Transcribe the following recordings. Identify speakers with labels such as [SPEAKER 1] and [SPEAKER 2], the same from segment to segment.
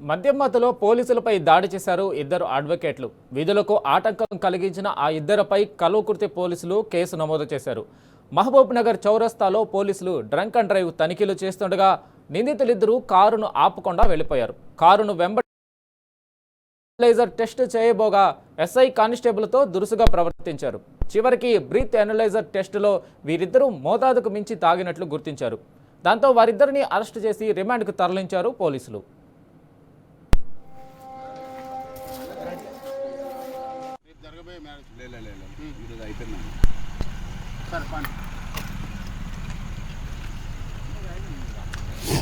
[SPEAKER 1] మద్యం మత్తులో పోలీసులపై దాడి చేశారు ఇద్దరు అడ్వకేట్లు. విధులకు ఆటంకం కలిగించిన ఆ ఇద్దరిపై కల్వకుర్తి పోలీసులు కేసు నమోదు చేశారు. మహబూబ్ నగర్ చౌరస్తాలో పోలీసులు డ్రంక్ అండ్ డ్రైవ్ తనిఖీలు చేస్తుండగా నిందితులిద్దరూ కారును ఆపకుండా వెళ్లిపోయారు. కారును ఎనలైజర్ టెస్ట్ చేయబోగా ఎస్ఐ కానిస్టేబుల్తో దురుసుగా ప్రవర్తించారు. చివరికి బ్రీత్ ఎనలైజర్ టెస్టులో వీరిద్దరూ మోతాదుకు మించి తాగినట్లు గుర్తించారు. దాంతో వారిద్దరిని అరెస్టు చేసి రిమాండ్కు తరలించారు పోలీసులు.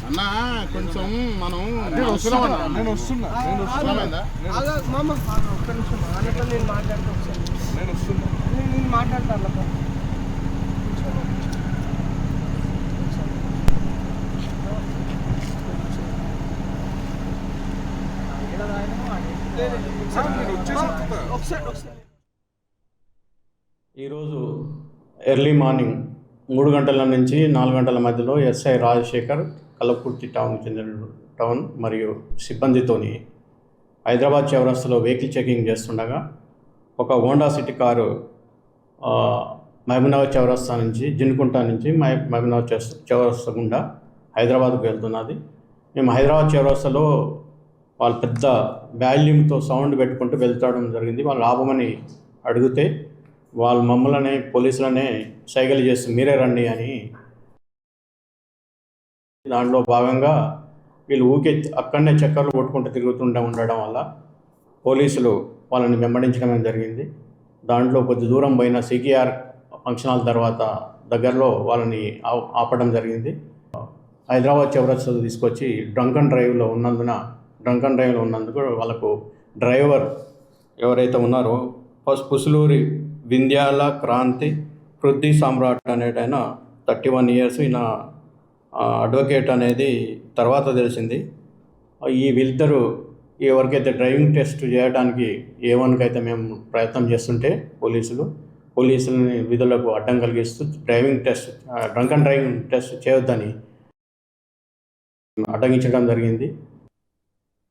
[SPEAKER 2] అన్నా కొంచెం మనం
[SPEAKER 3] ఈరోజు ఎర్లీ మార్నింగ్ 3 గంటల నుంచి 4 గంటల మధ్యలో ఎస్ఐ రాజశేఖర్ కల్వకుర్తి టౌన్ మరియు సిబ్బందితోని హైదరాబాద్ చౌరస్తాలో వెహికల్ చెకింగ్ చేస్తుండగా ఒక హోండా సిటీ కారు మహబూబ్నగర్ చౌరస్తా నుంచి జిన్కుంట నుంచి మహబూబ్నగర్ చౌరస్తా గుండా హైదరాబాద్కు వెళ్తున్నది. మేము హైదరాబాద్ చౌరస్తాలో వాళ్ళు పెద్ద వాల్యూమ్తో సౌండ్ పెట్టుకుంటూ వెళ్తాడం జరిగింది. వాళ్ళు ఆపమని అడిగితే వాళ్ళు మమ్మల్ని పోలీసులనే సైగలు చేస్తూ మీరే రండి అని. దాంట్లో భాగంగా వీళ్ళు ఊకే అక్కడనే చక్కర్లు కొట్టుకుంటూ ఉండడం వల్ల పోలీసులు వాళ్ళని వెంబడించడం జరిగింది. దాంట్లో కొద్ది దూరం పోయిన సికిఆర్ ఫంక్షన్ హాల్ తర్వాత దగ్గరలో వాళ్ళని ఆపడం జరిగింది. హైదరాబాద్ చౌరస్తా తీసుకొచ్చి డ్రంక్ అండ్ డ్రైవ్లో ఉన్నందుకు వాళ్ళకు డ్రైవర్ ఎవరైతే ఉన్నారో పుసులూరి వింధ్యాల క్రాంతి పృథ్వీ సామ్రాట్ అనేటైనా 31 years ఈయన అడ్వకేట్ అనేది తర్వాత తెలిసింది. ఈ వీళ్ళిద్దరూ ఎవరికైతే డ్రైవింగ్ టెస్ట్ చేయడానికి A1కి అయితే మేము ప్రయత్నం చేస్తుంటే పోలీసులని విధులకు అడ్డం కలిగిస్తూ డ్రంక్ అండ్ డ్రైవింగ్ టెస్ట్ చేయొద్దని అడ్డగించడం జరిగింది.